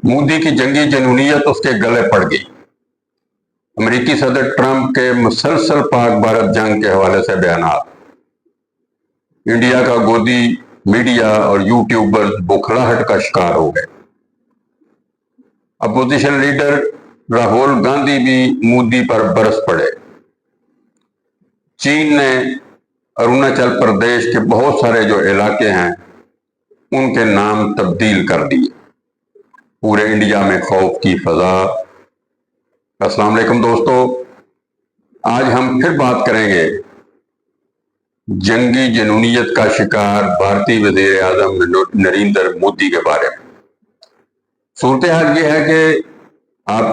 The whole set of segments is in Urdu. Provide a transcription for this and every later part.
مودی کی جنگی جنونیت اس کے گلے پڑ گئی۔ امریکی صدر ٹرمپ کے مسلسل پاک بھارت جنگ کے حوالے سے بیانات، انڈیا کا گودی میڈیا اور یوٹیوبر بوکھلاہٹ کا شکار ہو گئے۔ اپوزیشن لیڈر راہل گاندھی بھی مودی پر برس پڑے۔ چین نے اروناچل پردیش کے بہت سارے جو علاقے ہیں ان کے نام تبدیل کر دیے۔ پورے انڈیا میں خوف کی فضا۔ السلام علیکم دوستو، آج ہم پھر بات کریں گے جنگی جنونیت کا شکار بھارتی وزیر اعظم نریندر مودی کے بارے میں۔ صورتحال یہ ہے کہ آپ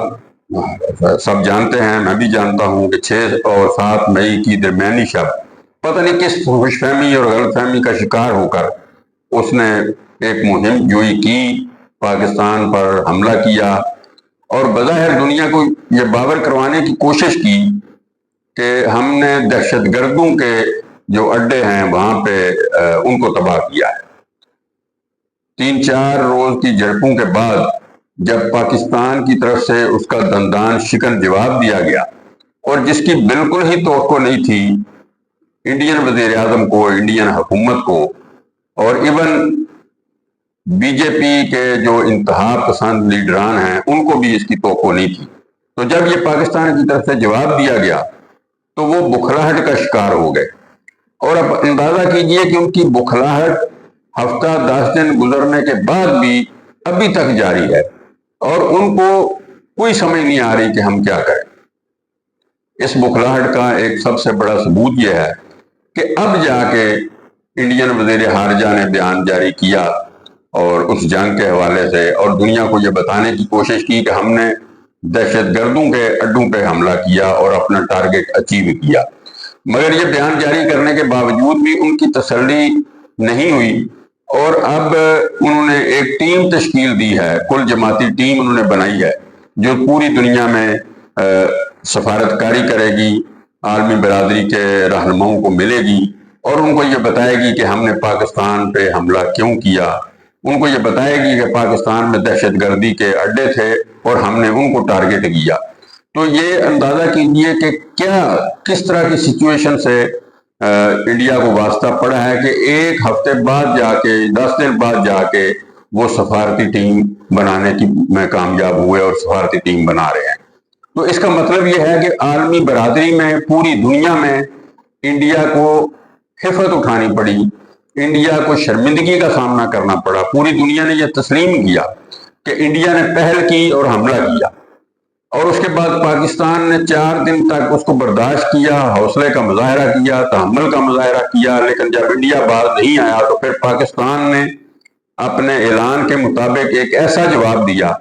سب جانتے ہیں، میں بھی جانتا ہوں کہ 6 اور 7 مئی کی درمیانی شب پتہ نہیں کس خوش فہمی اور غلط فہمی کا شکار ہو کر اس نے ایک مہم جوئی کی، پاکستان پر حملہ کیا اور بظاہر دنیا کو یہ باور کروانے کی کوشش کی کہ ہم نے دہشت گردوں کے جو اڈے ہیں وہاں پہ ان کو تباہ کیا ہے۔ 3-4 روز کی جھڑپوں کے بعد جب پاکستان کی طرف سے اس کا دندان شکن جواب دیا گیا اور جس کی بالکل ہی توقع نہیں تھی انڈین وزیر اعظم کو، انڈین حکومت کو، اور ایون بی جے پی کے جو انتہا پسند لیڈران ہیں ان کو بھی اس کی توقع نہیں تھی، تو جب یہ پاکستان کی طرف سے جواب دیا گیا تو وہ بکھلاہٹ کا شکار ہو گئے۔ اور اب اندازہ کیجئے کہ ان کی بکھلاہٹ ہفتہ 10 دن گزرنے کے بعد بھی ابھی تک جاری ہے اور ان کو کوئی سمجھ نہیں آ رہی کہ ہم کیا کریں۔ اس بکھلاہٹ کا ایک سب سے بڑا ثبوت یہ ہے کہ اب جا کے انڈین وزیر خارجہ نے بیان جاری کیا اور اس جنگ کے حوالے سے اور دنیا کو یہ بتانے کی کوشش کی کہ ہم نے دہشت گردوں کے اڈوں پہ حملہ کیا اور اپنا ٹارگٹ اچیو کیا، مگر یہ بیان جاری کرنے کے باوجود بھی ان کی تسلی نہیں ہوئی اور اب انہوں نے ایک ٹیم تشکیل دی ہے، کل جماعتی ٹیم انہوں نے بنائی ہے جو پوری دنیا میں سفارت کاری کرے گی، عالمی برادری کے رہنماؤں کو ملے گی اور ان کو یہ بتائے گی کہ ہم نے پاکستان پہ حملہ کیوں کیا، ان کو یہ بتائے گی کہ پاکستان میں دہشت گردی کے اڈے تھے اور ہم نے ان کو ٹارگٹ کیا۔ تو یہ اندازہ کیجئے کہ کس طرح کی سچویشن سے انڈیا کو واسطہ پڑا ہے کہ ایک ہفتے بعد جا کے 10 دن بعد جا کے وہ سفارتی ٹیم بنانے کی میں کامیاب ہوئے اور سفارتی ٹیم بنا رہے ہیں۔ تو اس کا مطلب یہ ہے کہ عالمی برادری میں، پوری دنیا میں انڈیا کو حفت اٹھانی پڑی، انڈیا کو شرمندگی کا سامنا کرنا پڑا۔ پوری دنیا نے یہ تسلیم کیا کہ انڈیا نے پہل کی اور حملہ کیا، اور اس کے بعد پاکستان نے 4 دن تک اس کو برداشت کیا، حوصلے کا مظاہرہ کیا، تحمل کا مظاہرہ کیا، لیکن جب انڈیا باز نہیں آیا تو پھر پاکستان نے اپنے اعلان کے مطابق ایک ایسا جواب دیا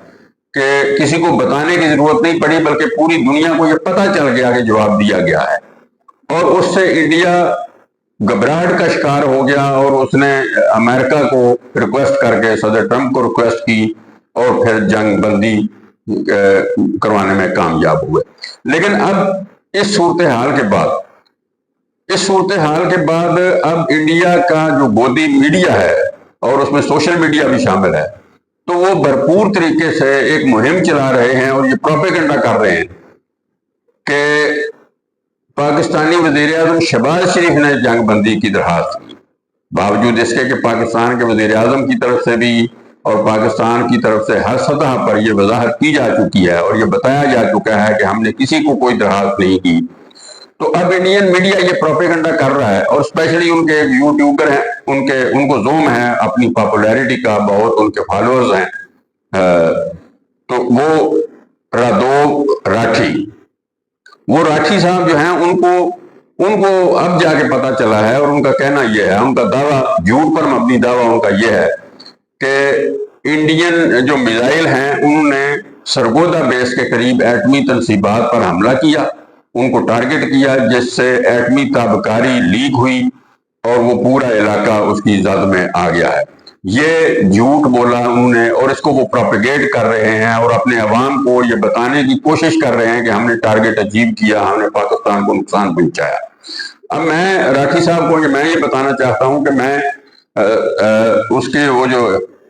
کہ کسی کو بتانے کی ضرورت نہیں پڑی بلکہ پوری دنیا کو یہ پتہ چل گیا کہ جواب دیا گیا ہے، اور اس سے انڈیا گھبراہٹ کا شکار ہو گیا اور اس نے امریکہ کو ریکویسٹ کر کے، صدر ٹرمپ کو ریکویسٹ کی اور پھر جنگ بندی کروانے میں کامیاب ہوئے۔ لیکن اب اس صورتحال کے بعد اب انڈیا کا جو گودی میڈیا ہے اور اس میں سوشل میڈیا بھی شامل ہے، تو وہ بھرپور طریقے سے ایک مہم چلا رہے ہیں اور یہ پروپیگنڈا کر رہے ہیں کہ پاکستانی وزیر اعظم شہباز شریف نے جنگ بندی کی درخواست کی، باوجود اس کے کہ پاکستان کے وزیر اعظم کی طرف سے بھی اور پاکستان کی طرف سے ہر سطح پر یہ وضاحت کی جا چکی ہے اور یہ بتایا جا چکا ہے کہ ہم نے کسی کو کوئی درخواست نہیں کی۔ تو اب انڈین میڈیا یہ پروپیگنڈا کر رہا ہے اور اسپیشلی ان کے یوٹیوبر ہیں، ان کو زوم ہے اپنی پاپولیرٹی کا، بہت ان کے فالوورز ہیں، تو وہ راٹھی صاحب جو ہیں ان کو اب جا کے پتا چلا ہے اور ان کا کہنا یہ ہے، ان کا دعویٰ، جھوٹ پر مبنی دعویٰ ان کا یہ ہے کہ انڈین جو میزائل ہیں انہوں نے سرگودا بیس کے قریب ایٹمی تنصیبات پر حملہ کیا، ان کو ٹارگٹ کیا، جس سے ایٹمی تابکاری لیک ہوئی اور وہ پورا علاقہ اس کی زد میں آ گیا ہے۔ یہ جھوٹ بولا انہوں نے اور اس کو وہ پروپیگیٹ کر رہے ہیں اور اپنے عوام کو یہ بتانے کی کوشش کر رہے ہیں کہ ہم نے ٹارگٹ اچیو کیا، ہم نے پاکستان کو نقصان پہنچایا۔ اب میں راٹھی صاحب کو میں یہ بتانا چاہتا ہوں کہ میں اس کے وہ جو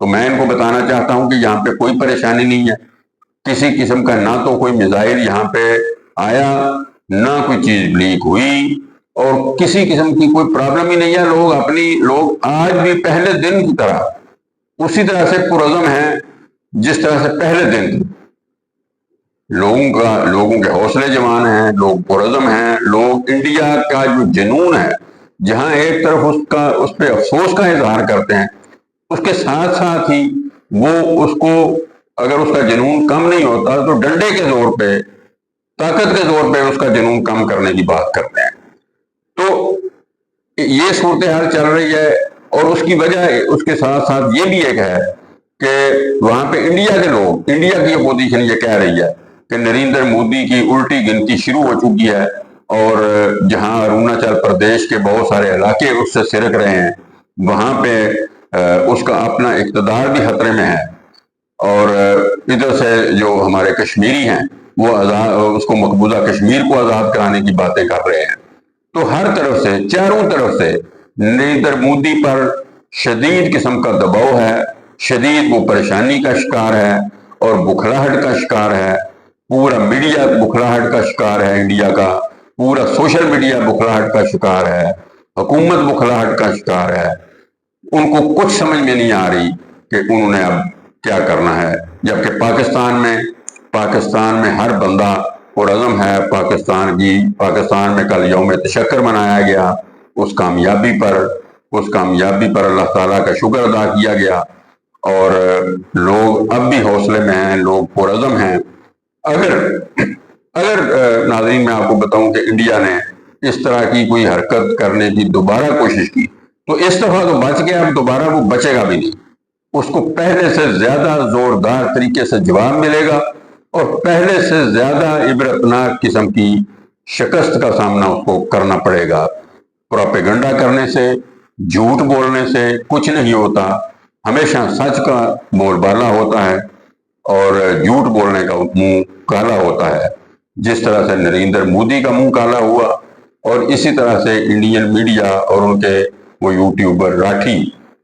تو میں ان کو بتانا چاہتا ہوں کہ یہاں پہ کوئی پریشانی نہیں ہے، کسی قسم کا نہ تو کوئی میزائل یہاں پہ آیا، نہ کوئی چیز لیک ہوئی، اور کسی قسم کی کوئی پرابلم ہی نہیں ہے۔ لوگ آج بھی پہلے دن کی طرح اسی طرح سے پرعزم ہیں جس طرح سے پہلے دن تھے۔ لوگوں کے حوصلے جوان ہیں، لوگ پرعزم ہیں، لوگ انڈیا کا جو جنون ہے، جہاں ایک طرف اس پہ افسوس کا اظہار کرتے ہیں، اس کے ساتھ ساتھ ہی وہ اس کو، اگر اس کا جنون کم نہیں ہوتا تو ڈنڈے کے زور پہ، طاقت کے زور پہ اس کا جنون کم کرنے کی بات کرتے ہیں۔ تو یہ صورتحال چل رہی ہے، اور اس کی وجہ اس کے ساتھ ساتھ یہ بھی ایک ہے کہ وہاں پہ انڈیا کے لوگ، انڈیا کی اپوزیشن یہ کہہ رہی ہے کہ نریندر مودی کی الٹی گنتی شروع ہو چکی ہے، اور جہاں اروناچل پردیش کے بہت سارے علاقے اس سے سرک رہے ہیں، وہاں پہ اس کا اپنا اقتدار بھی خطرے میں ہے، اور ادھر سے جو ہمارے کشمیری ہیں وہ اس کو مقبوضہ کشمیر کو آزاد کرانے کی باتیں کر رہے ہیں۔ تو ہر طرف سے، چاروں طرف سے نریندر مودی پر شدید قسم کا دباؤ ہے، شدید وہ پریشانی کا شکار ہے اور بکھلاہٹ کا شکار ہے۔ پورا میڈیا بکھلاہٹ کا شکار ہے، انڈیا کا پورا سوشل میڈیا بکھلاہٹ کا شکار ہے، حکومت بکھلاہٹ کا شکار ہے۔ ان کو کچھ سمجھ میں نہیں آ رہی کہ انہوں نے اب کیا کرنا ہے، جبکہ پاکستان میں ہر بندہ پرعزم ہے۔ پاکستان میں کل یوم تشکر منایا گیا، اس کامیابی پر اللہ تعالیٰ کا شکر ادا کیا گیا، اور لوگ اب بھی حوصلے میں ہیں، لوگ پرعزم ہیں۔ اگر ناظرین میں آپ کو بتاؤں کہ انڈیا نے اس طرح کی کوئی حرکت کرنے کی دوبارہ کوشش کی تو اس دفعہ تو بچ گیا، اب دوبارہ وہ بچے گا بھی نہیں۔ اس کو پہلے سے زیادہ زوردار طریقے سے جواب ملے گا، اور پہلے سے زیادہ عبرتناک قسم کی شکست کا سامنا اس کو کرنا پڑے گا۔ پروپیگنڈا کرنے سے، جھوٹ بولنے سے کچھ نہیں ہوتا، ہمیشہ سچ کا بول بالا ہوتا ہے اور جھوٹ بولنے کا منہ کالا ہوتا ہے۔ جس طرح سے نریندر مودی کا منہ کالا ہوا، اور اسی طرح سے انڈین میڈیا اور ان کے وہ یوٹیوبر راٹھی،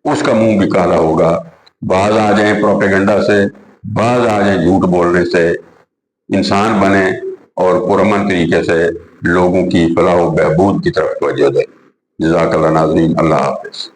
اس کا منہ بھی کالا ہوگا۔ بعض آ جائیں پروپیگنڈا سے، بعض آ جائیں جھوٹ بولنے سے۔ انسان بنے اور پرامن طریقے سے لوگوں کی فلاح و بہبود کی طرف توجہ دیں۔ جزاک اللہ ناظرین، اللہ حافظ۔